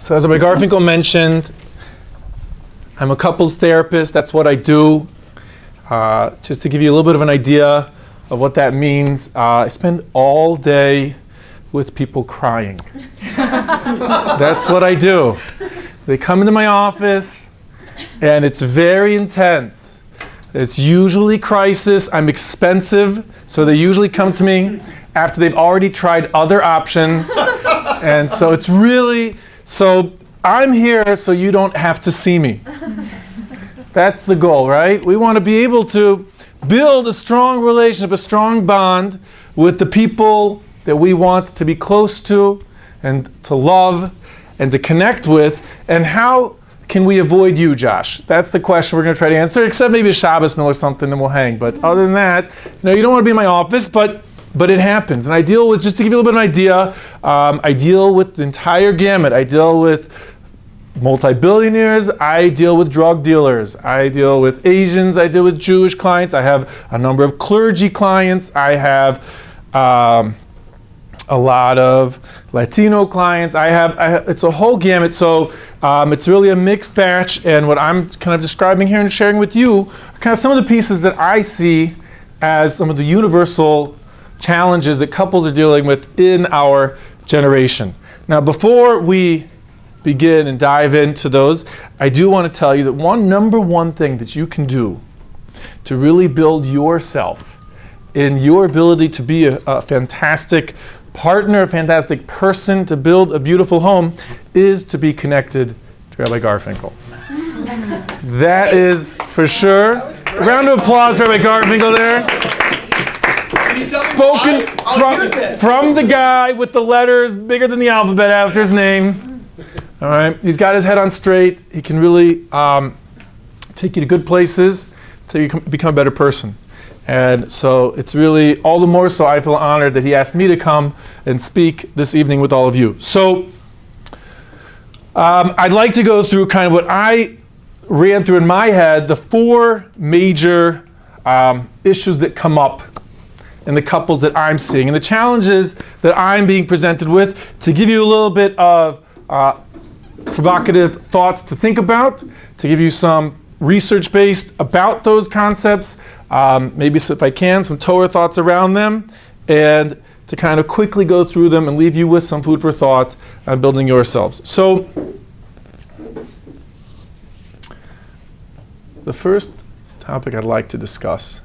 So as Rabbi Garfinkel mentioned, I'm a couples therapist. That's what I do. Just to give you a little bit of an idea of what that means, I spend all day with people crying. That's what I do. They come into my office, and it's very intense. It's usually crisis. I'm expensive, so they usually come to me after they've already tried other options. And so it's really, so I'm here so you don't have to see me. That's the goal, right? We want to be able to build a strong relationship, a strong bond with the people that we want to be close to and to love and to connect with. And how can we avoid you, Josh? That's the question we're going to try to answer, except maybe a Shabbos meal or something, and we'll hang. But other than that, you don't want to be in my office, but it happens. And I deal with, just to give you a little bit of an idea, I deal with the entire gamut. I deal with multi-billionaires, I deal with drug dealers, I deal with Asians, I deal with Jewish clients, I have a number of clergy clients, I have a lot of Latino clients, I have it's a whole gamut, so it's really a mixed batch, and what I'm kind of describing here and sharing with you are kind of some of the pieces that I see as some of the universal challenges that couples are dealing with in our generation. Now, before we begin and dive into those, I do want to tell you that number one thing that you can do to really build yourself in your ability to be a fantastic partner, a fantastic person, to build a beautiful home, is to be connected to Rabbi Garfinkel. That is for sure. A round of applause for Rabbi Garfinkel there. Spoken from the guy with the letters bigger than the alphabet after his name. All right, he's got his head on straight. He can really take you to good places till you become a better person. And so it's really all the more so I feel honored that he asked me to come and speak this evening with all of you. So I'd like to go through kind of what I ran through in my head, the four major issues that come up in the couples that I'm seeing, and the challenges that I'm being presented with, to give you a little bit of provocative thoughts to think about, to give you some research based about those concepts, maybe if I can, some Torah thoughts around them, and to kind of quickly go through them and leave you with some food for thought on building yourselves. So the first topic I'd like to discuss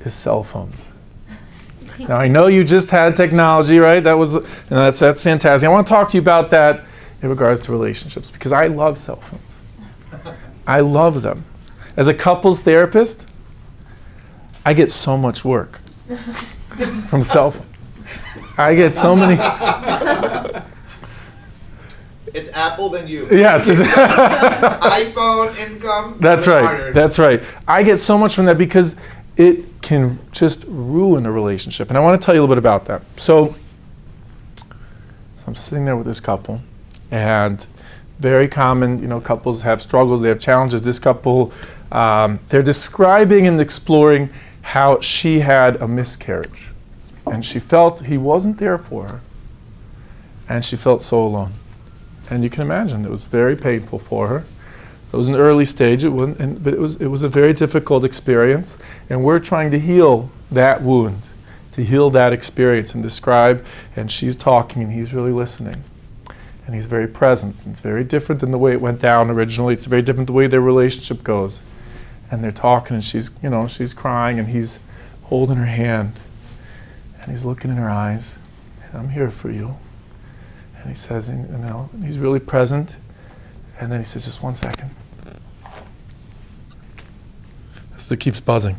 is cell phones. Now, I know you just had technology, right? That's fantastic. I want to talk to you about that in regards to relationships, because I love cell phones. I love them. As a couples therapist, I get so much work from cell phones. I get so many. It's Apple, then you. Yes. iPhone, income. That's right. Marder. That's right. I get so much from that because it can just ruin a relationship. And I want to tell you a little bit about that. So I'm sitting there with this couple, and very common, couples have struggles, they have challenges. This couple, they're describing and exploring how she had a miscarriage, and she felt he wasn't there for her, and she felt so alone. And you can imagine it was very painful for her. It was an early stage, but it was a very difficult experience, and we're trying to heal that wound, to heal that experience and describe, and she's talking and he's really listening. And he's very present. It's very different than the way it went down originally. It's very different the way their relationship goes. And they're talking, and she's crying, and he's holding her hand, and he's looking in her eyes. I'm here for you. And he says, and he's really present. And then he says, just 1 second. So it keeps buzzing.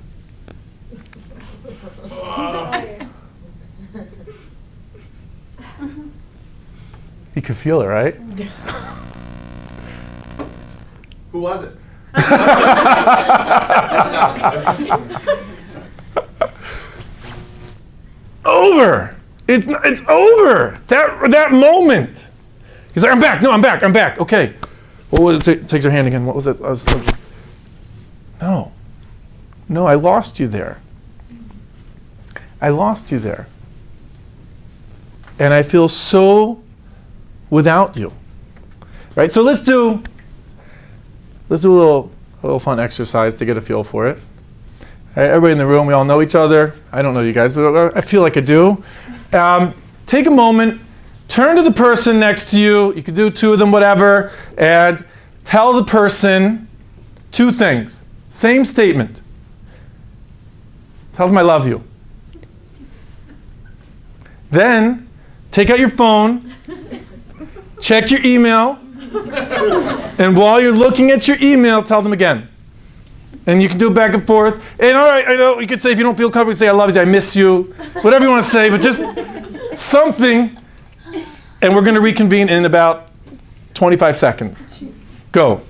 You could feel it, right? Who was it? Over. It's over. That moment. He's like, I'm back. No, I'm back. Okay. What was it? Takes her hand again. What was it? No, I lost you there. I lost you there. And I feel so without you. Right? So let's do a little fun exercise to get a feel for it. All right, everybody in the room, we all know each other. I don't know you guys, but I feel like I do. Take a moment, turn to the person next to you. You can do two of them, whatever, and tell the person two things. Same statement. Tell them I love you. Then take out your phone, check your email, and while you're looking at your email, tell them again. And you can do it back and forth. And all right, I know you could say, if you don't feel comfortable, say I love you, I miss you, whatever you want to say, but just something. And we're going to reconvene in about 25 seconds. Go.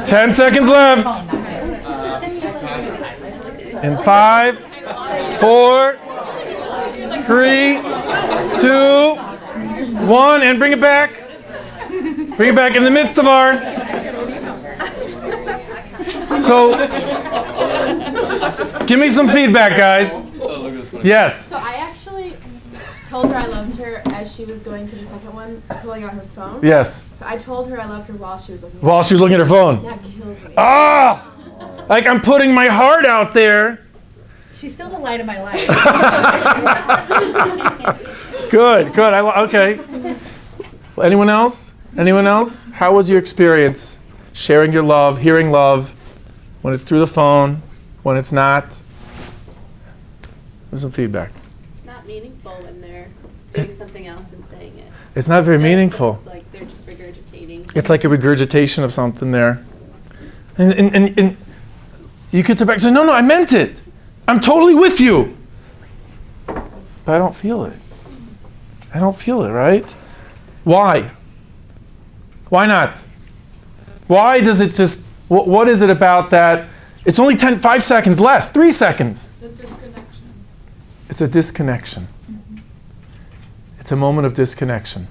10 seconds left. In 5, 4, 3, 2, 1, and bring it back. Bring it back in the midst of our. So, give me some feedback, guys. Yes. So I actually told her I loved her as she was going to the second one, pulling out her phone. Yes. So I told her I loved her while she was looking. While she was looking at her phone. That killed me. Ah! Like I'm putting my heart out there. She's still the light of my life. Good, good. Okay. Anyone else? Anyone else? How was your experience sharing your love, hearing love, when it's through the phone, when it's not? There's some feedback. Not meaningful when they're doing something else and saying it. It's not very meaningful. It's like they're just regurgitating. It's like a regurgitation of something there. And you could turn back and say, no, I meant it. I'm totally with you. But I don't feel it. I don't feel it, right? Why? Why not? Why does it just, what is it about that? It's only 5 seconds less, 3 seconds. The disconnection. It's a disconnection. It's a moment of disconnection.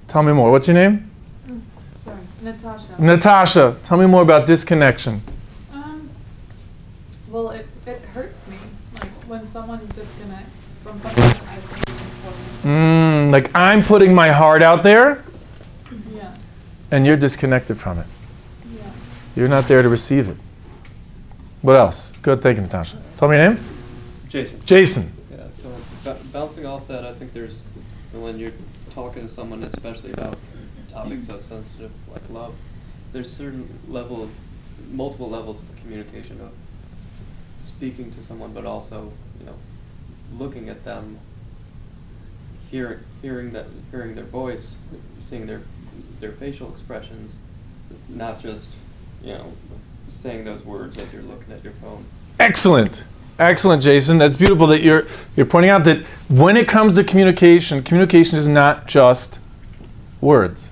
Tell me more. What's your name? Sorry, Natasha. Natasha, tell me more about disconnection. Well, it hurts me, like when someone disconnects from something that I think is important. Like I'm putting my heart out there, Yeah, and you're disconnected from it. yeah. You're not there to receive it. What else? Good, thank you, Natasha. Tell me your name. Jason. Jason. Yeah, so bouncing off that, I think there's, when you're talking to someone, especially about topics so sensitive like love, there's certain multiple levels of communication of speaking to someone, but also, looking at them, hearing their voice, seeing their facial expressions, not just, saying those words as you're looking at your phone. Excellent. Excellent, Jason. That's beautiful that you're pointing out that when it comes to communication, communication is not just words.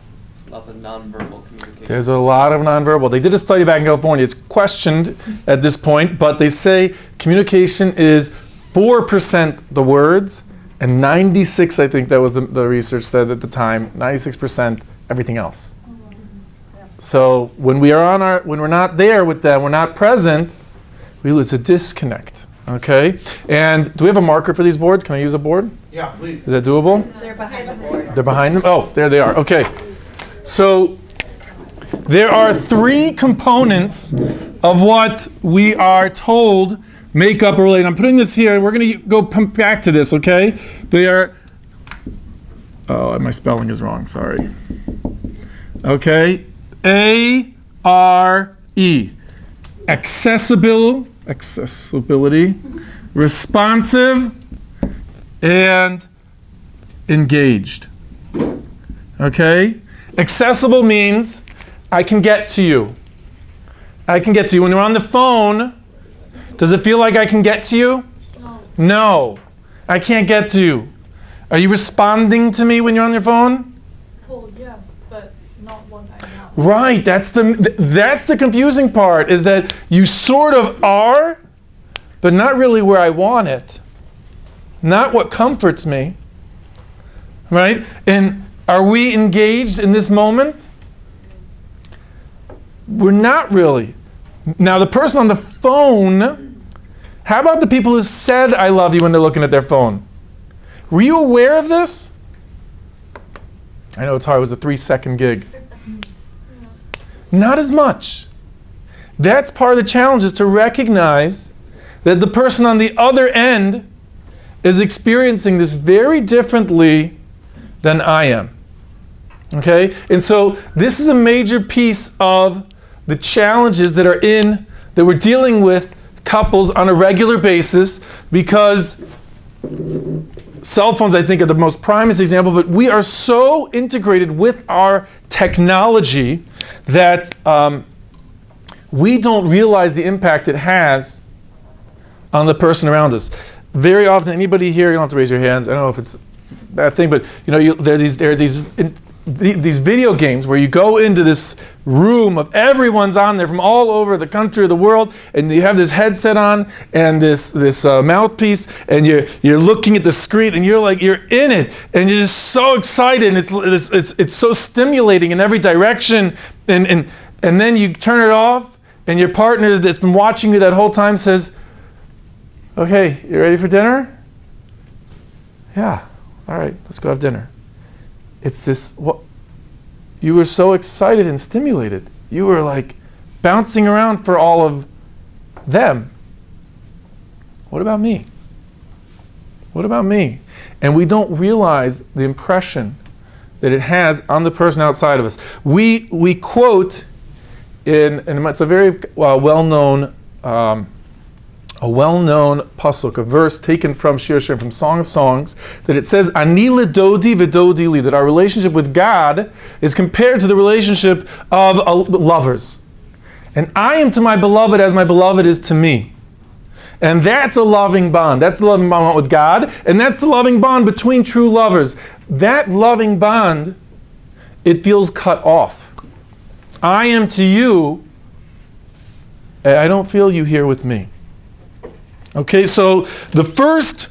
Lots of nonverbal communication. There's a lot of nonverbal. They did a study back in California. It's questioned at this point, but they say communication is 4% the words, and 96, I think that was the research said at the time, 96% everything else. So when when we're not there with them, we're not present, we lose a disconnect. Okay? And do we have a marker for these boards? Can I use a board? Yeah, please. Is that doable? They're behind the board. They're behind them? Oh, there they are. Okay. So there are 3 components of what we are told make up a relationship. I'm putting this here, and we're going to go back to this, okay? They are, oh, my spelling is wrong, sorry. Okay. A-R-E. Accessibility, responsive, and engaged. Okay? Accessible means I can get to you. I can get to you. When you're on the phone, does it feel like I can get to you? No. No. I can't get to you. Are you responding to me when you're on your phone? Well, yes, but not what I want. Right. That's the confusing part, is that you sort of are, but not really where I want it. Not what comforts me. Right? And Are we engaged in this moment? We're not really. Now, the person on the phone, how about the people who said I love you when they're looking at their phone? Were you aware of this? I know it's hard. It was a 3-second gig. Not as much. That's part of the challenge, is to recognize that the person on the other end is experiencing this very differently than I am. Okay? And so this is a major piece of the challenges that we're dealing with couples on a regular basis, because cell phones, I think, are the most primest example, but we are so integrated with our technology that we don't realize the impact it has on the person around us. Very often, anybody here, you don't have to raise your hands, I don't know if it's a bad thing, but there are these video games where you go into this room of everyone's on there from all over the country or the world, and you have this headset on and this mouthpiece, and you're looking at the screen, and you're in it, and you're just so excited, and it's so stimulating in every direction, and then you turn it off, and your partner that's been watching you that whole time says, "Okay, you ready for dinner?" "Yeah, all right, let's go have dinner." It's this, you were so excited and stimulated. You were like bouncing around for all of them. What about me? What about me? And we don't realize the impression that it has on the person outside of us. We quote and it's a very well-known pasuk, a verse taken from Shir Shirim, from Song of Songs, that it says, "Ani ledodi v'dodi li," that our relationship with God is compared to the relationship of lovers. And I am to my beloved as my beloved is to me. And that's a loving bond. That's the loving bond with God, and that's the loving bond between true lovers. That loving bond, it feels cut off. I am to you, I don't feel you here with me. Okay, so the first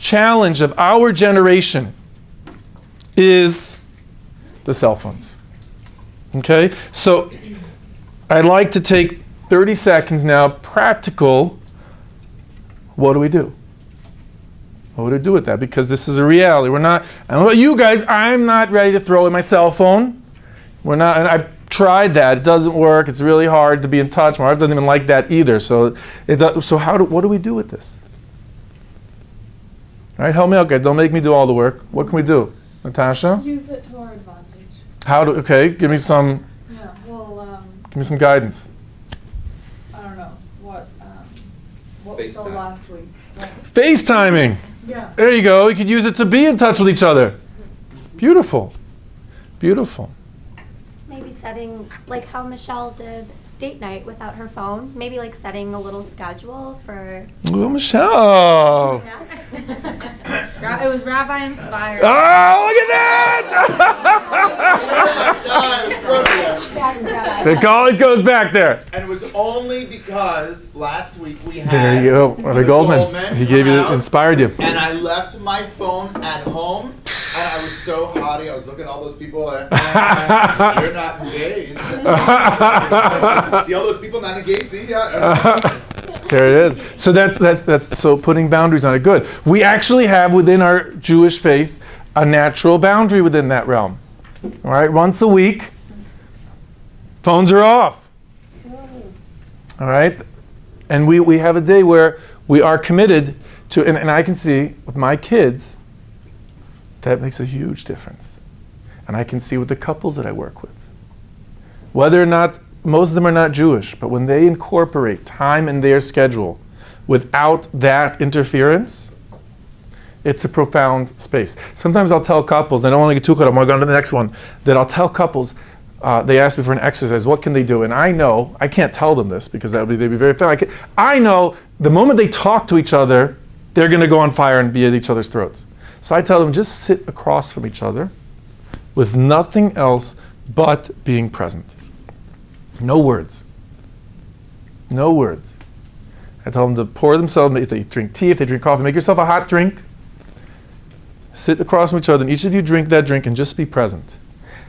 challenge of our generation is the cell phones. Okay, so I'd like to take 30 seconds now, practical. What do we do? What do we do with that? Because this is a reality. I don't know about you guys, I'm not ready to throw away my cell phone. And I've tried that. It doesn't work. It's really hard to be in touch. My wife doesn't even like that either. So what do we do with this? All right, help me out, guys. Don't make me do all the work. What can we do? Natasha? Use it to our advantage. Okay, give me some guidance. I don't know, what we saw last week. So, Facetiming. yeah. There you go. You could use it to be in touch with each other. Beautiful. Beautiful. Maybe setting, like how Michelle did date night without her phone. Maybe like setting a little schedule for... Oh, Michelle. It was Rabbi inspired. Oh, look at that! It always goes back there. And it was only because last week we had There you go. Rabbi Goldman. He gave you, inspired you. and I left my phone at home, and I was so haughty. I was looking at all those people, and you're not engaged. See all those people not engaged? See? There it is. So that's so putting boundaries on it. Good. We actually have within our Jewish faith a natural boundary within that realm. All right, once a week, phones are off. All right, and we have a day where we are committed to, and I can see with my kids, that makes a huge difference. And I can see with the couples that I work with, whether or not most of them are not Jewish, but when they incorporate time in their schedule without that interference, it's a profound space. Sometimes I'll tell couples, I don't want to get too caught up, I'm going to go to the next one, that I'll tell couples, they ask me for an exercise, what can they do? And I know, I can't tell them this because they'd be very offended. I know the moment they talk to each other, they're going to go on fire and be at each other's throats. So I tell them, just sit across from each other with nothing else but being present. No words. No words. I tell them to pour themselves, if they drink tea, if they drink coffee, make yourself a hot drink. Sit across from each other, and each of you drink that drink and just be present.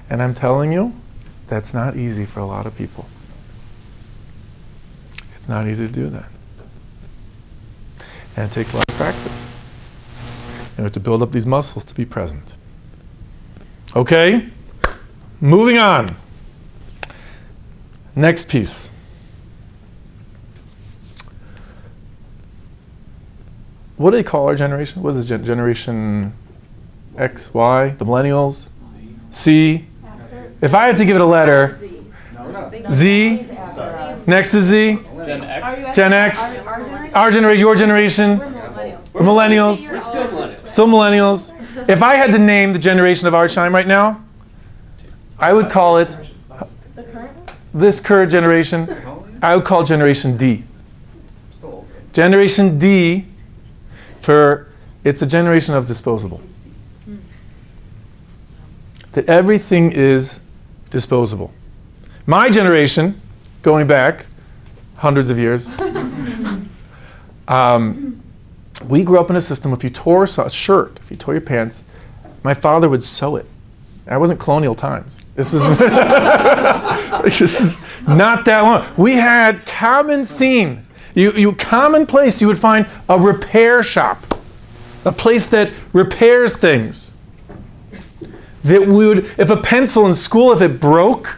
And I'm telling you, that's not easy for a lot of people. It's not easy to do that. And it takes a lot of practice. You have to build up these muscles to be present. Okay? Moving on. Next piece. What do they call our generation? What is this generation X, Y, the millennials? C. If I had to give it a letter, Z. Next is Z. Gen X. Gen X. Our generation, your generation. We're millennials. We're still millennials. Still millennials. If I had to name the generation of our time right now, I would call it, this current generation, I would call Generation D. Generation D, it's the generation of disposable. That everything is disposable. My generation, going back hundreds of years, we grew up in a system, if you tore a shirt, if you tore your pants, my father would sew it. That wasn't colonial times. This is, this is not that long. We had common scene. Commonplace, you would find a repair shop, a place that repairs things. That we would, if a pencil in school, if it broke,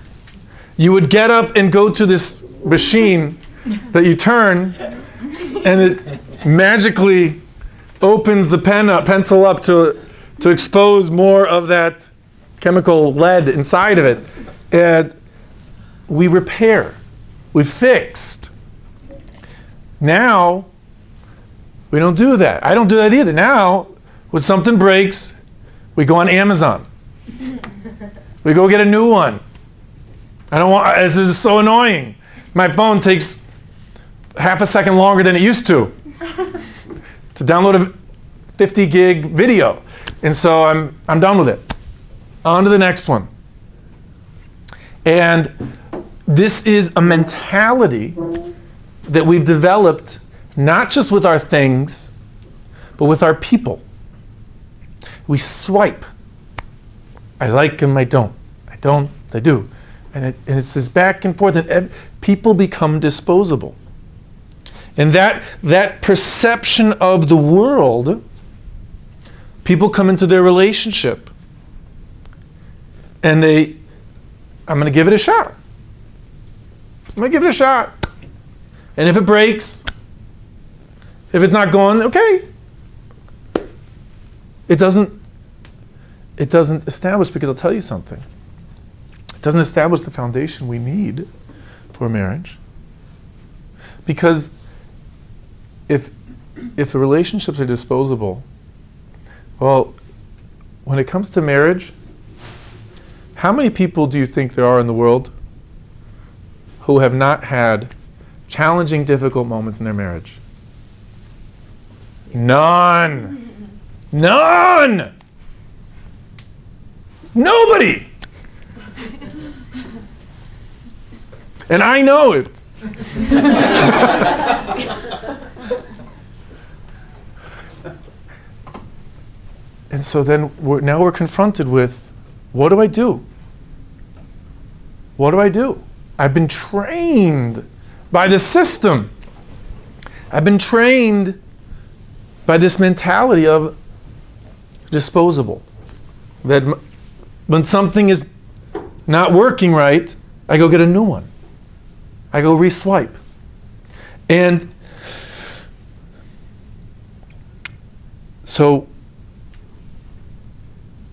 you would get up and go to this machine that you turn, and it magically opens the pencil up to expose more of that chemical lead inside of it. And we repair. We've fixed. Now, we don't do that. I don't do that either. Now, when something breaks, we go on Amazon. We go get a new one. I don't want, this is so annoying. My phone takes half a second longer than it used to download a 50 gig video. And so I'm done with it. On to the next one. And this is a mentality that we've developed not just with our things, but with our people. We swipe. I like them, I don't. I don't, I do. And it's this back and forth. And people become disposable. And that perception of the world, people come into their relationship and I'm going to give it a shot. I'm going to give it a shot. And if it breaks, if it's not going, okay. It doesn't establish, because I'll tell you something. It doesn't establish the foundation we need for marriage. Because if the relationships are disposable, well, when it comes to marriage, how many people do you think there are in the world who have not had challenging, difficult moments in their marriage? None. None. Nobody. And I know it. And so then now we're confronted with, what do I do? What do I do? I've been trained by the system. I've been trained by this mentality of disposable. That when something is not working right, I go get a new one. I go re-swipe. And so,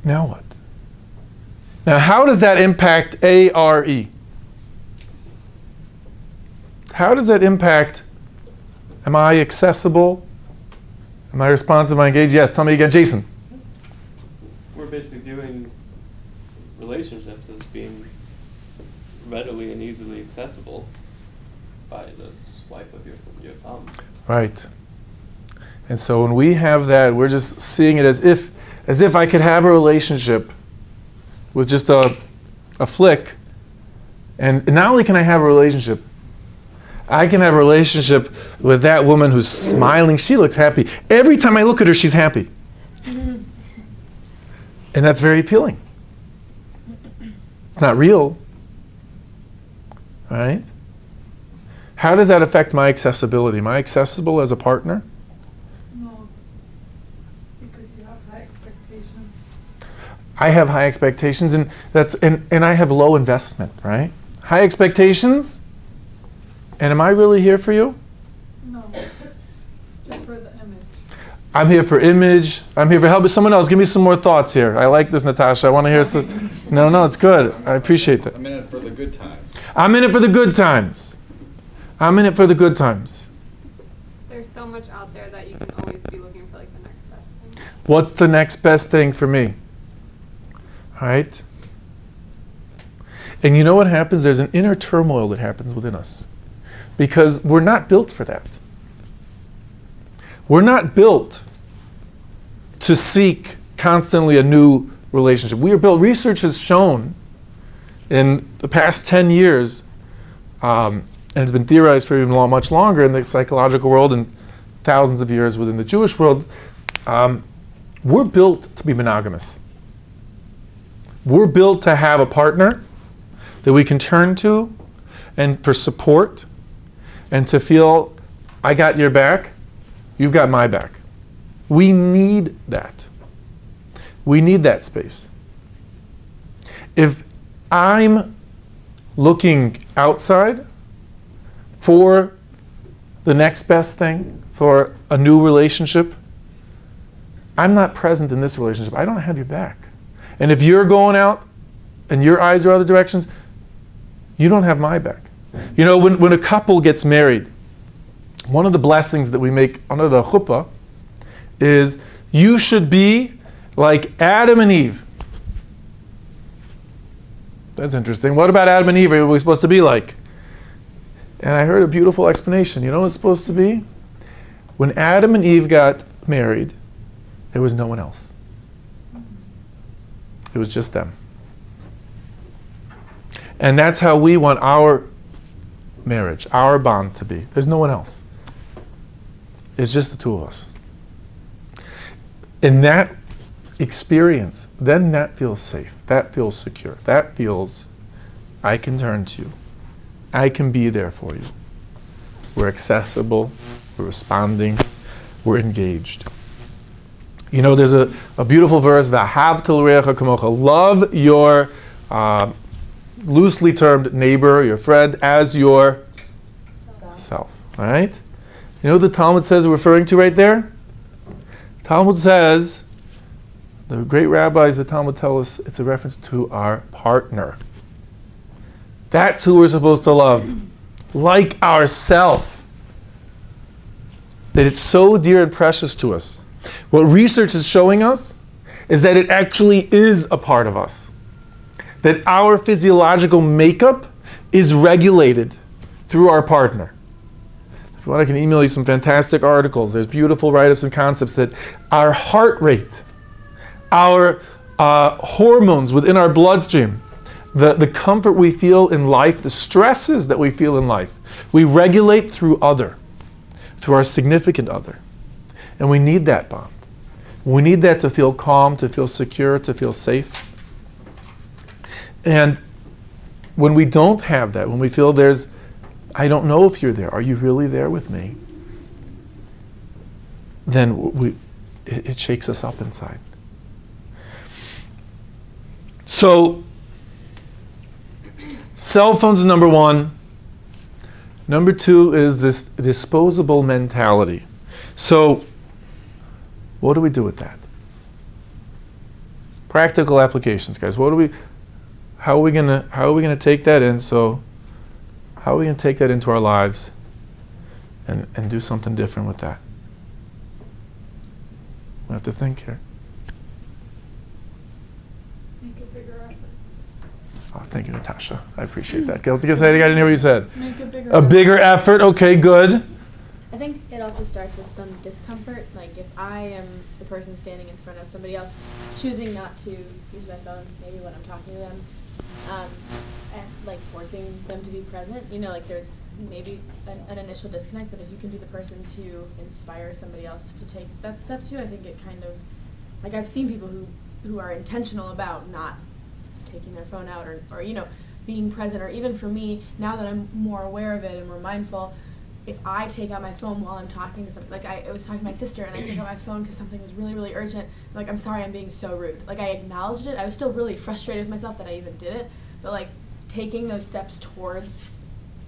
now what? Now, how does that impact ARE? How does that impact, am I accessible? Am I responsive? Am I engaged? Yes, tell me again, Jason. We're basically viewing relationships as being readily and easily accessible by the swipe of your thumb. Right. And so when we have that, we're just seeing it as if I could have a relationship with just a flick. And not only can I have a relationship, I can have a relationship with that woman who's smiling. She looks happy. Every time I look at her, she's happy. And that's very appealing. It's not real, right? How does that affect my accessibility? Am I accessible as a partner? No, because you have high expectations. I have high expectations, and and I have low investment, right? High expectations, and am I really here for you? No, just for the image. I'm here for image. I'm here for help. Someone else, give me some more thoughts here. I like this, Natasha. I want to hear some. No, it's good. I appreciate that. I'm in it for the good times. I'm in it for the good times. I'm in it for the good times. There's so much out there that you can always be looking for like the next best thing. What's the next best thing for me? Right? And you know what happens? There's an inner turmoil that happens within us because we're not built for that. We're not built to seek constantly a new relationship. We are built, research has shown in the past 10 years, and it's been theorized for even much longer in the psychological world and thousands of years within the Jewish world, we're built to be monogamous. We're built to have a partner that we can turn to and for support and to feel, I got your back, you've got my back. We need that. We need that space. If I'm looking outside for the next best thing, for a new relationship, I'm not present in this relationship. I don't have your back. And if you're going out and your eyes are other directions, you don't have my back. You know, when a couple gets married, one of the blessings that we make under the chuppah is you should be like Adam and Eve. That's interesting. What about Adam and Eve are we supposed to be like? And I heard a beautiful explanation. You know what it's supposed to be? When Adam and Eve got married, there was no one else. It was just them. And that's how we want our marriage, our bond to be. There's no one else. It's just the two of us. In that experience, then that feels safe. That feels secure. That feels, I can turn to you. I can be there for you. We're accessible. We're responding. We're engaged. You know, there's a beautiful verse, V'ahavta l'reacha kamocha. Love your loosely termed neighbor, your friend, as your self. All right? You know what the Talmud says we're referring to right there? Talmud says, the great rabbis, the Talmud tell us it's a reference to our partner. That's who we're supposed to love, like ourself. That it's so dear and precious to us. What research is showing us is that it actually is a part of us. That our physiological makeup is regulated through our partner. If you want, I can email you some fantastic articles. There's beautiful write-ups and concepts that our heart rate, our hormones within our bloodstream, the comfort we feel in life, the stresses that we feel in life, we regulate through our significant other. And we need that bond. We need that to feel calm, to feel secure, to feel safe. And when we don't have that, when we feel there's, I don't know if you're there, are you really there with me? Then it shakes us up inside. So, cell phones is number one. Number two is this disposable mentality. So, what do we do with that? Practical applications, guys. How are we gonna take that in? So, how are we gonna take that into our lives and do something different with that? We have to think here. Make a bigger effort. Oh, thank you, Natasha. I appreciate that. Can you say it again? I didn't hear what you said. Make a bigger A bigger effort. Okay, good. I think it also starts with some discomfort. Like if I am the person standing in front of somebody else, choosing not to use my phone, maybe when I'm talking to them, and like forcing them to be present. You know, like there's maybe an initial disconnect, but if you can be the person to inspire somebody else to take that step too, I think it kind of, like I've seen people who who are intentional about not taking their phone out or being present, or even for me, now that I'm more aware of it and more mindful, if I take out my phone while I'm talking to somebody, like I was talking to my sister and I took out my phone because something was really, really urgent, like, I'm sorry, I'm being so rude. Like, I acknowledged it. I was still really frustrated with myself that I even did it, but like taking those steps towards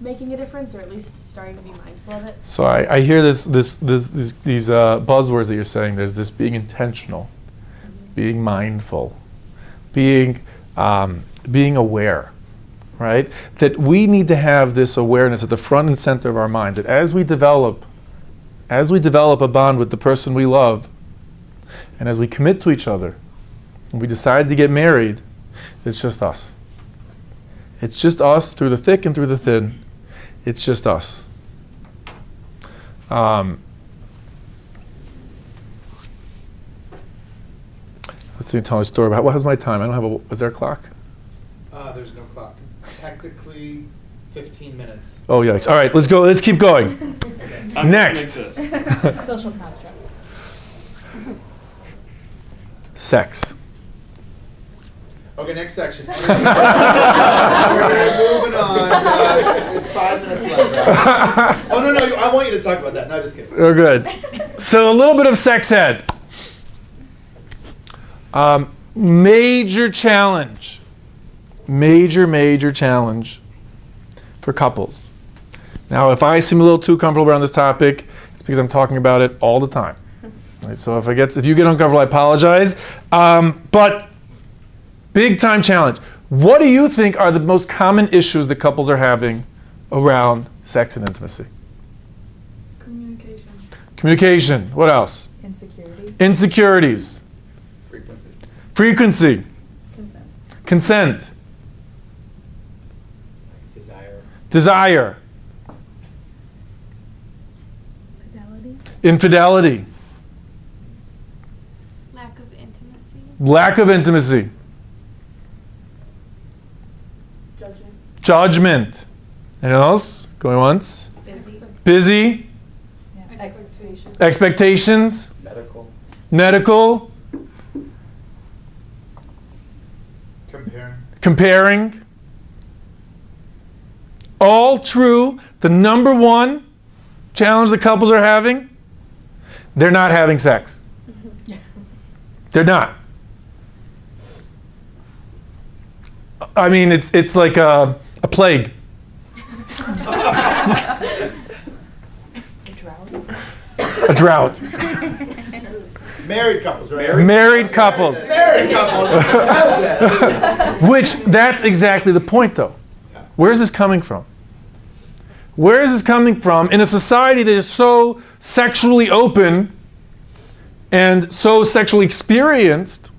making a difference, or at least starting to be mindful of it. So I hear these buzzwords that you're saying. There's this being intentional, being mindful, being aware, right? That we need to have this awareness at the front and center of our mind. That as we develop a bond with the person we love, and as we commit to each other, and we decide to get married, it's just us. It's just us through the thick and through the thin. It's just us. I was telling a story about, how's my time? I don't have is there a clock? There's no clock. Technically, 15 minutes. Oh, yikes. All right, let's go. Let's keep going. Next. Social construct. Sex. Okay, next section. We're moving on. 5 minutes left. Oh, no, I want you to talk about that. No, just kidding. We're good. So a little bit of sex ed. Major challenge. Major challenge for couples. Now, if I seem a little too comfortable around this topic, it's because I'm talking about it all the time. Right, so if you get uncomfortable, I apologize. But big time challenge. What do you think are the most common issues that couples are having around sex and intimacy? Communication. Communication. What else? Insecurities. Insecurities. Frequency. Consent. Desire. Infidelity. Lack of intimacy. Lack of intimacy. Judgment. Anything else? Going once? Busy. Yeah. Expectations. Medical. Comparing. All true. The number one challenge the couples are having, they're not having sex. They're not. I mean, it's like a plague. A drought. Married couples, right? Married couples. Married couples. That's it. That's exactly the point, though. Where's this coming from? Where is this coming from in a society that is so sexually open and so sexually experienced?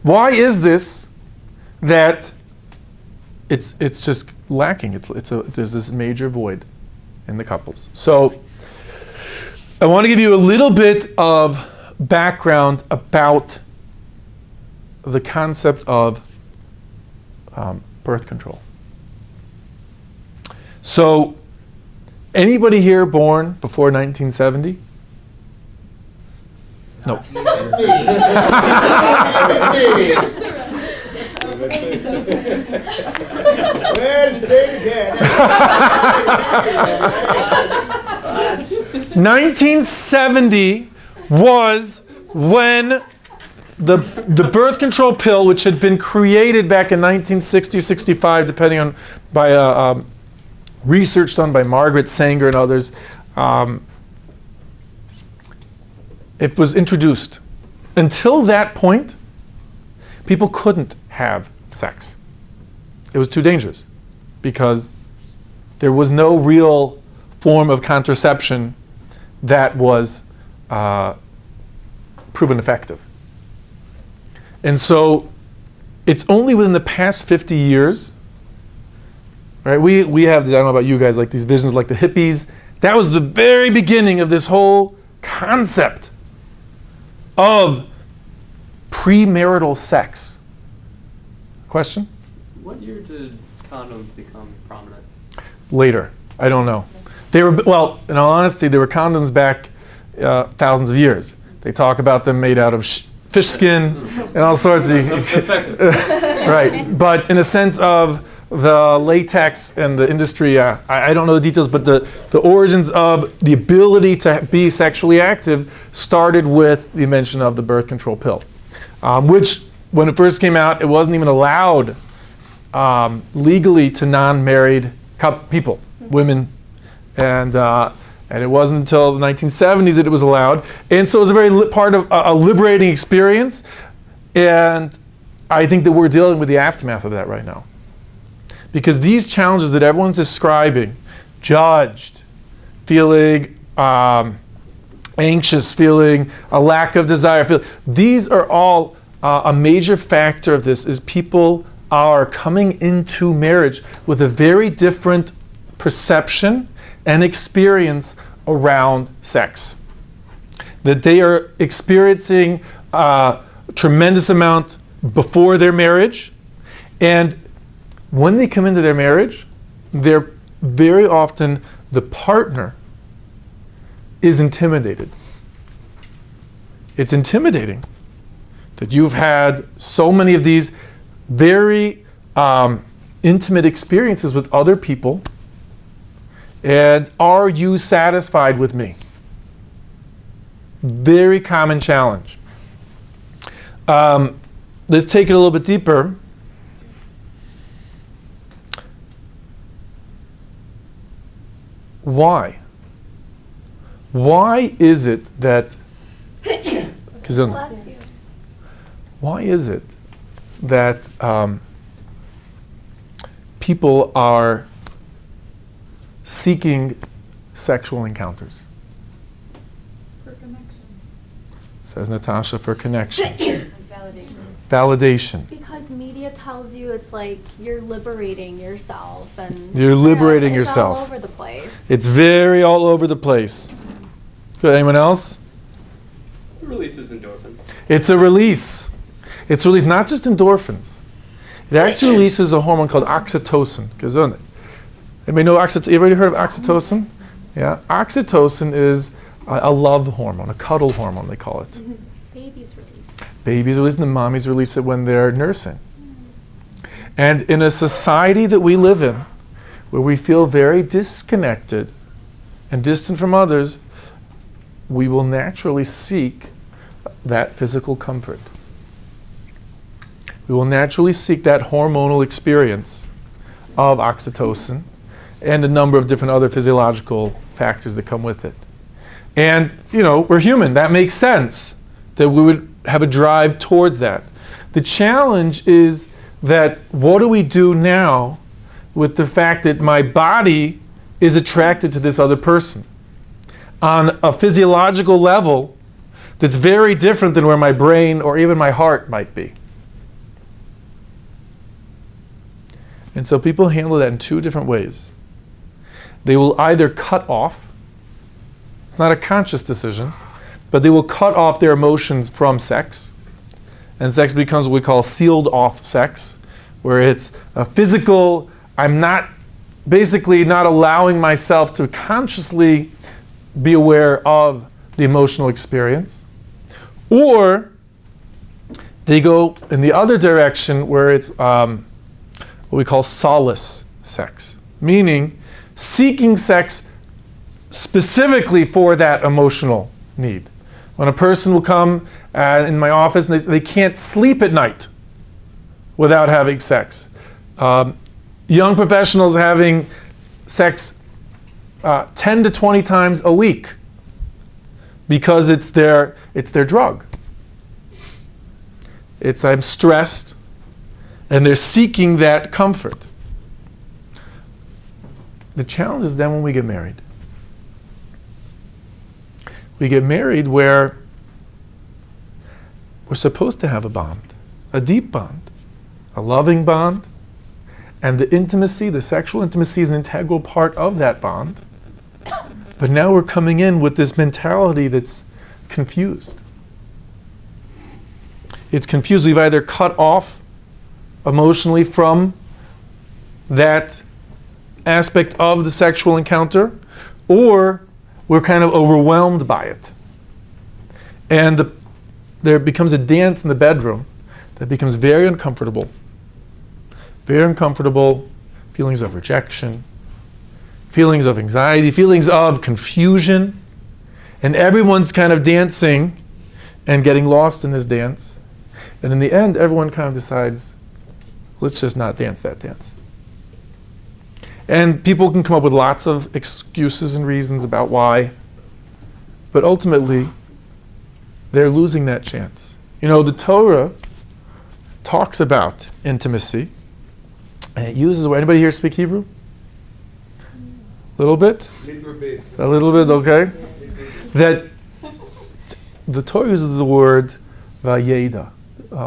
Why is this that it's just lacking? There's this major void in the couples. So I want to give you a little bit of background about the concept of birth control. So, anybody here born before 1970? No. Well, say it again. 1970 was when the birth control pill, which had been created back in 1960-65, depending on by research done by Margaret Sanger and others, it was introduced. Until that point, people couldn't have sex. It was too dangerous because there was no real form of contraception that was proven effective. And so it's only within the past 50 years, right? We have, I don't know about you guys, like these visions like the hippies. That was the very beginning of this whole concept of premarital sex. Question? What year did condoms become prominent? Later. I don't know. They were, well, in all honesty, there were condoms back thousands of years. They talk about them made out of fish skin and all sorts of Effective. right. But in a sense of the latex and the industry, I don't know the details, but the origins of the ability to be sexually active started with the invention of the birth control pill, which when it first came out, it wasn't even allowed legally to non-married people, women, and it wasn't until the 1970s that it was allowed. And so it was a very part of a liberating experience, and I think that we're dealing with the aftermath of that right now. Because these challenges that everyone's describing, judged, feeling anxious, feeling a lack of desire, these are all a major factor of this is people are coming into marriage with a very different perception and experience around sex. That they are experiencing a tremendous amount before their marriage, and when they come into their marriage, they're very often the partner is intimidated. It's intimidating that you've had so many of these very intimate experiences with other people, and are you satisfied with me? Very common challenge. Let's take it a little bit deeper. Why? Why is it that why is it that people are seeking sexual encounters? For connection. Says Natasha, for connection. Validation. Validation. Because media tells you it's like you're liberating yourself, and You're liberating it's yourself. all over the place. It's very all over the place. Good. Anyone else? It releases endorphins. It's a release. It's released not just endorphins. It actually releases a hormone called oxytocin. Anybody know oxytocin? Everybody heard of oxytocin? Yeah. Oxytocin is a love hormone, a cuddle hormone, they call it. Babies release. Babies release it, and the mommies release it when they're nursing. And in a society that we live in, where we feel very disconnected and distant from others, we will naturally seek that physical comfort. We will naturally seek that hormonal experience of oxytocin and a number of different other physiological factors that come with it. And, you know, we're human. That makes sense that we would have a drive towards that. The challenge is that what do we do now with the fact that my body is attracted to this other person on a physiological level that's very different than where my brain or even my heart might be? And so people handle that in two different ways. They will either cut off, it's not a conscious decision, but they will cut off their emotions from sex. And sex becomes what we call sealed off sex, where it's a physical, I'm not, basically not allowing myself to consciously be aware of the emotional experience. Or they go in the other direction where it's what we call solace sex, meaning seeking sex specifically for that emotional need. When a person will come in my office and they can't sleep at night without having sex. Young professionals having sex 10 to 20 times a week because it's their drug. It's I'm stressed, and they're seeking that comfort. The challenge is then when we get married. We get married where we're supposed to have a bond, a deep bond, a loving bond, and the intimacy, the sexual intimacy is an integral part of that bond. But now we're coming in with this mentality that's confused. It's confused. We've either cut off emotionally from that aspect of the sexual encounter, or we're kind of overwhelmed by it. And there becomes a dance in the bedroom that becomes very uncomfortable. Very uncomfortable, feelings of rejection, feelings of anxiety, feelings of confusion, and everyone's kind of dancing and getting lost in this dance. And in the end, everyone kind of decides, let's just not dance that dance. And people can come up with lots of excuses and reasons about why, but ultimately, they're losing that chance. You know, the Torah talks about intimacy, and it uses, anybody here speak Hebrew? A little bit? A little bit, okay. That the Torah uses the word vayeda,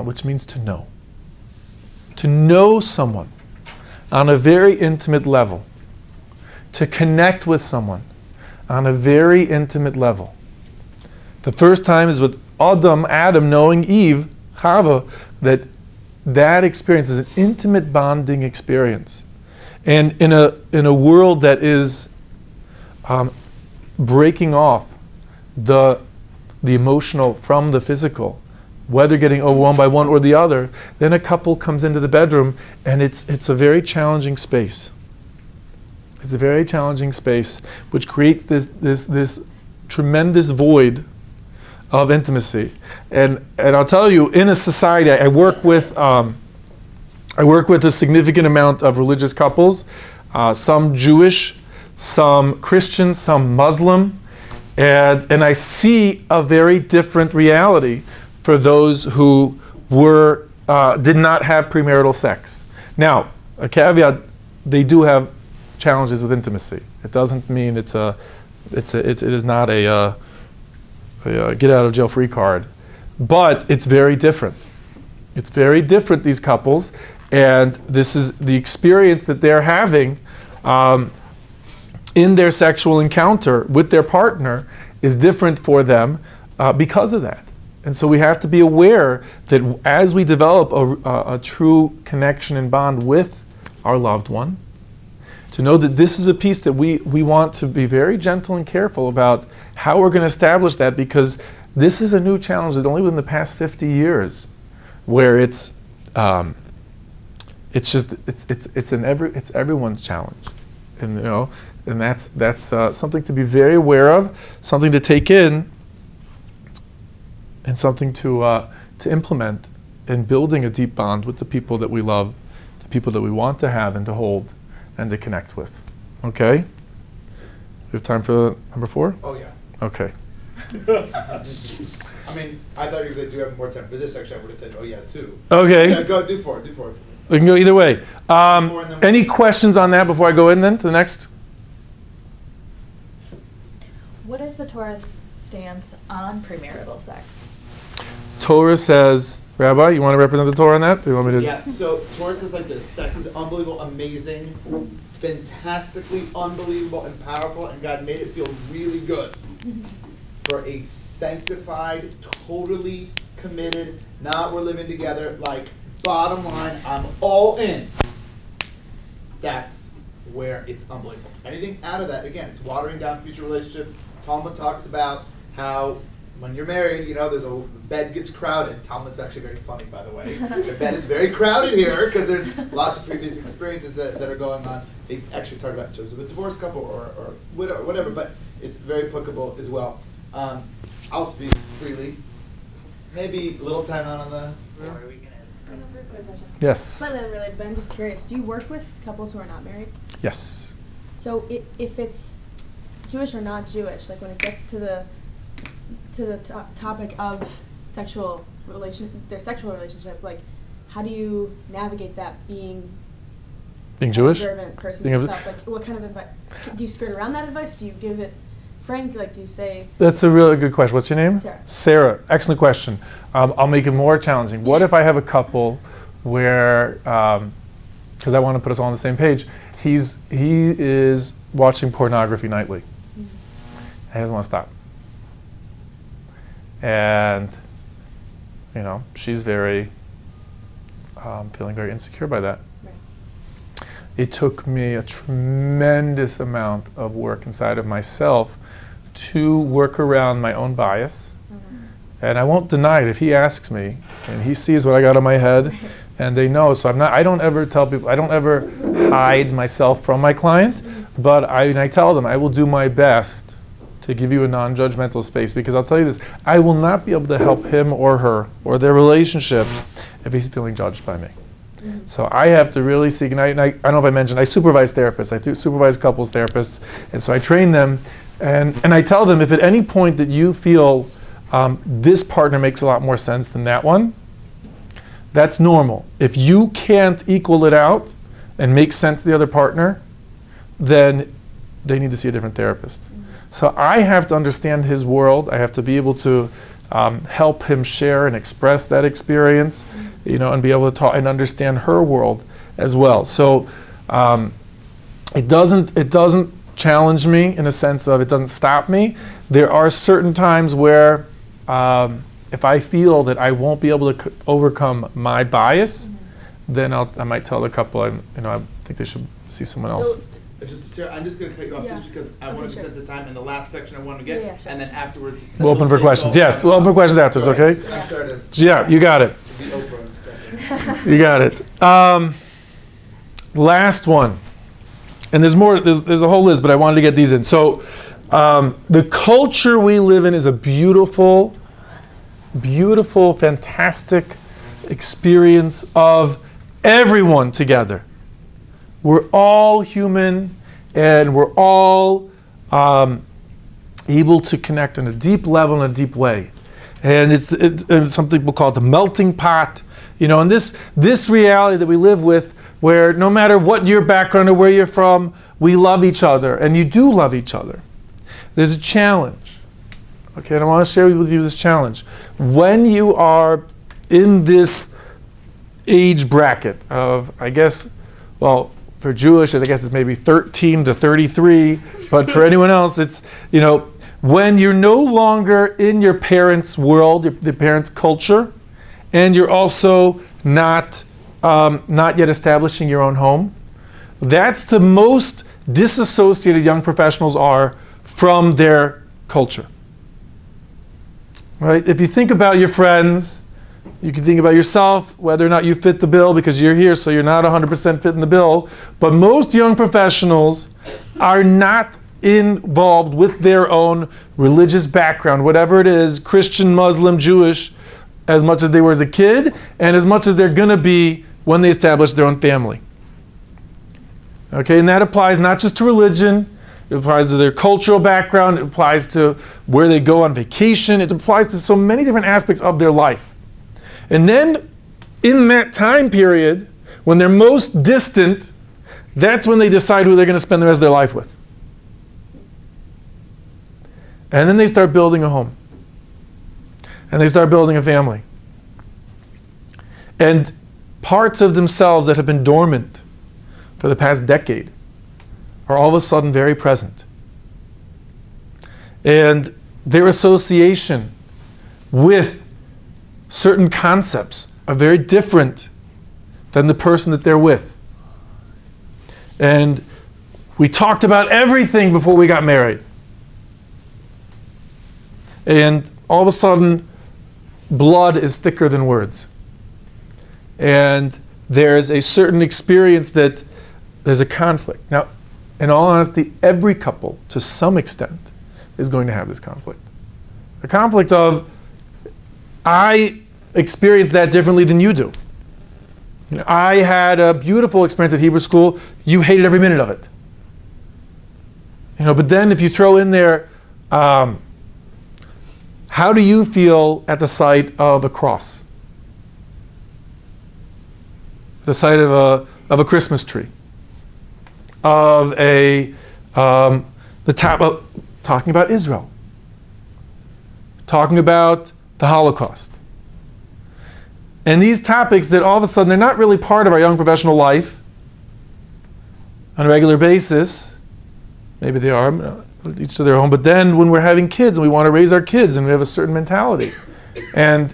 which means to know. To know someone on a very intimate level. To connect with someone on a very intimate level. The first time is with Adam knowing Eve, Chava, that experience is an intimate bonding experience. And in a world that is breaking off the emotional from the physical, whether getting overwhelmed by one or the other, then a couple comes into the bedroom and it's a very challenging space. It's a very challenging space which creates this tremendous void of intimacy. And I'll tell you, in a society, I work with a significant amount of religious couples, some Jewish, some Christian, some Muslim, and I see a very different reality for those who did not have premarital sex. Now, a caveat, they do have challenges with intimacy. It doesn't mean it is not a get out of jail free card, but it's very different. It's very different, these couples, and this is the experience that they're having in their sexual encounter with their partner is different for them because of that. And so we have to be aware that as we develop a true connection and bond with our loved one, to know that this is a piece that we want to be very gentle and careful about how we're going to establish that, because this is a new challenge that only within the past 50 years, where it's everyone's challenge, and you know, and that's something to be very aware of, something to take in, and something to implement in building a deep bond with the people that we love, the people that we want to have and to hold and to connect with. Okay? We have time for number 4? Oh, yeah. Okay. I mean, I thought you were going to say, do you have more time for this? Actually, I would have said, oh, yeah, 2. Okay. Yeah, go, do 4. We can go either way. Any questions on that before I go in then to the next? What is the Torah's stance on premarital sex? Torah says, Rabbi, you want to represent the Torah on that? Do you want me to? Yeah, so Torah says like this: sex is unbelievable, amazing, fantastically unbelievable and powerful, and God made it feel really good. For a sanctified, totally committed, not we're living together, like bottom line, I'm all in. That's where it's unbelievable. Anything out of that, again, it's watering down future relationships. Talmud talks about how when you're married, you know, the bed gets crowded. Talmud's actually very funny, by the way. The bed is very crowded here because there's lots of previous experiences that are going on. They actually talk about in terms of a divorced couple or whatever, but it's very applicable as well. I'll speak freely. Maybe a little time out on the room. Yes. Slightly unrelated, but I'm just curious. Do you work with couples who are not married? Yes. So if it's Jewish or not Jewish, like when it gets to the topic of their sexual relationship, like how do you navigate that being Jewish? Observant person yourself? Like what kind of advice do you skirt around that advice? Do you give it frank? Like do you say? That's a really good question. What's your name? Sarah. Sarah. Excellent question. I'll make it more challenging. What if I have a couple where, because I want to put us all on the same page, he is watching pornography nightly. Mm-hmm. He doesn't want to stop. And, you know, she's feeling very insecure by that. Right. It took me a tremendous amount of work inside of myself to work around my own bias And I won't deny it if he asks me, and he sees what I got on my head, and they know. So I don't ever tell people, I don't ever hide myself from my client, but I tell them I will do my best to give you a non-judgmental space, because I'll tell you this, I will not be able to help him or her or their relationship if he's feeling judged by me. So I have to really seek, and I don't know if I mentioned, I supervise therapists. I do supervise couples therapists, and so I train them, and I tell them if at any point that you feel this partner makes a lot more sense than that one, that's normal. If you can't equal it out and make sense to the other partner, then they need to see a different therapist. So I have to understand his world. I have to be able to help him share and express that experience, and be able to talk and understand her world as well. So it doesn't challenge me in a sense of, it doesn't stop me. There are certain times where if I feel that I won't be able to overcome my bias, then I might tell the couple, I think they should see someone else. Sarah, I'm just going to cut you off just because I want to sense the time in the last section I want to get, and then afterwards we'll open for questions. Yes, we'll open for questions afterwards. Okay. I'm sorry to. Yeah, you got it. You got it. Last one, and there's more. There's a whole list, but I wanted to get these in. So, the culture we live in is a beautiful, beautiful, fantastic experience of everyone together. We're all human, and we're all able to connect on a deep level, in a deep way. And it's some people call it the melting pot. And this reality that we live with, where no matter what your background or where you're from, we love each other, and you do love each other. There's a challenge. Okay, and I want to share with you this challenge. When you are in this age bracket of, I guess, well, for Jewish, I guess it's maybe 13 to 33, but for anyone else, it's, when you're no longer in your parents' world, the parents' culture, and you're also not yet establishing your own home, that's the most disassociated young professionals are from their culture. Right? If you think about your friends, you can think about yourself, whether or not you fit the bill, because you're here, so you're not 100% fitting the bill. But most young professionals are not involved with their own religious background, whatever it is, Christian, Muslim, Jewish, as much as they were as a kid, and as much as they're going to be when they establish their own family. Okay, and that applies not just to religion, it applies to their cultural background, it applies to where they go on vacation, it applies to so many different aspects of their life. And then, in that time period, when they're most distant, that's when they decide who they're going to spend the rest of their life with. And then they start building a home. And they start building a family. And parts of themselves that have been dormant for the past decade are all of a sudden very present. And their association with certain concepts are very different than the person that they're with. And we talked about everything before we got married. And all of a sudden, blood is thicker than words. And there's a certain experience that there's a conflict. Now, in all honesty, every couple, to some extent, is going to have this conflict. A conflict of, I experience that differently than you do. I had a beautiful experience at Hebrew school. You hated every minute of it. But then if you throw in there, how do you feel at the sight of a cross? The sight of a Christmas tree? Of the top of talking about Israel? Talking about the Holocaust? And these topics that all of a sudden they're not really part of our young professional life on a regular basis. Maybe they are, each to their own. But then when we're having kids and we want to raise our kids and we have a certain mentality, and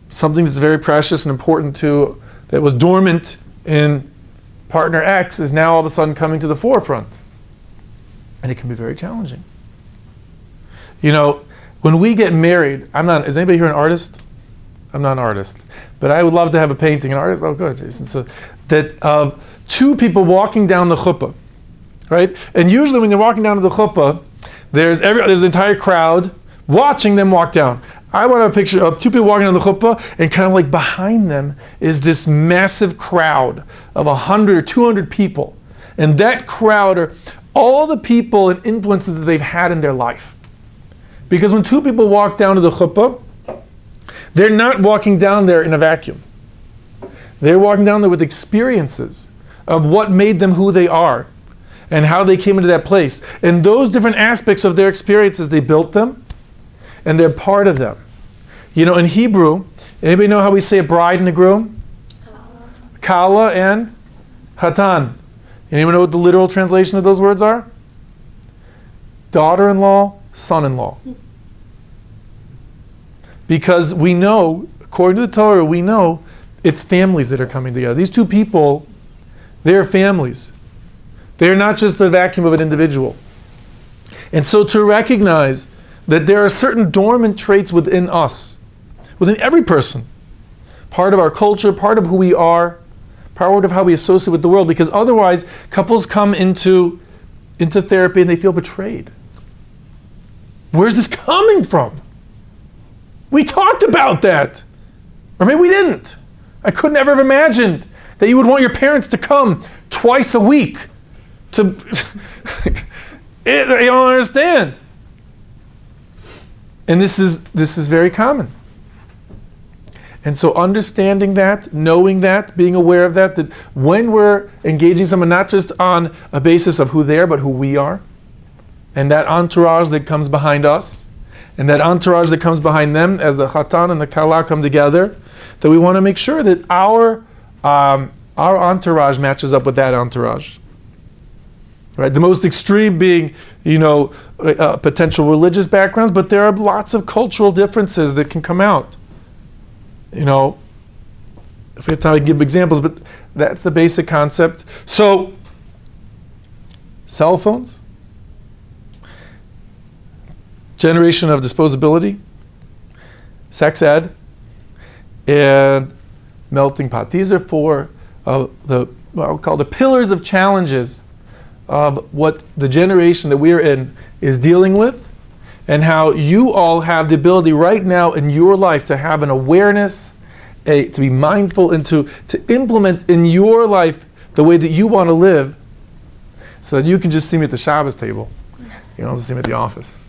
something that's very precious and important to, that was dormant in partner X is now all of a sudden coming to the forefront. And it can be very challenging. when we get married, is anybody here an artist? I'm not an artist, but I would love to have a painting. An artist? Oh, good, Jason. So that of two people walking down the chuppah, right? And usually when you're walking down to the chuppah, there's an entire crowd watching them walk down. I want a picture of two people walking down the chuppah, and kind of like behind them is this massive crowd of 100 or 200 people. And that crowd are all the people and influences that they've had in their life. Because when two people walk down to the chuppah, they're not walking down there in a vacuum. They're walking down there with experiences of what made them who they are and how they came into that place. And those different aspects of their experiences, they built them and they're part of them. You know, in Hebrew, anybody know how we say a bride and a groom? Kala and Hatan. Anyone know what the literal translation of those words are? Daughter-in-law, son-in-law. Because we know, according to the Torah, we know it's families that are coming together. These two people, they're families. They're not just the vacuum of an individual. And so to recognize that there are certain dormant traits within us, within every person, part of our culture, part of who we are, part of how we associate with the world, because otherwise couples come into therapy and they feel betrayed. Where's this coming from? We talked about that. Or maybe we didn't. I could never have imagined that you would want your parents to come twice a week to... You don't understand. And this is very common. And so understanding that, knowing that, being aware of that when we're engaging someone, not just on a basis of who they are, but who we are, and that entourage that comes behind us, and that entourage that comes behind them as the Chatan and the Kala come together, that we want to make sure that our entourage matches up with that entourage. Right? The most extreme being, potential religious backgrounds, but there are lots of cultural differences that can come out. If we have time to give examples, but that's the basic concept. So, cell phones, generation of disposability, sex ed, and melting pot. These are four of I'll call the pillars of challenges of what the generation that we're in is dealing with, and how you all have the ability right now in your life to have an awareness, to be mindful, and to implement in your life the way that you want to live, so that you can just see me at the Shabbos table. You don't have to see me at the office.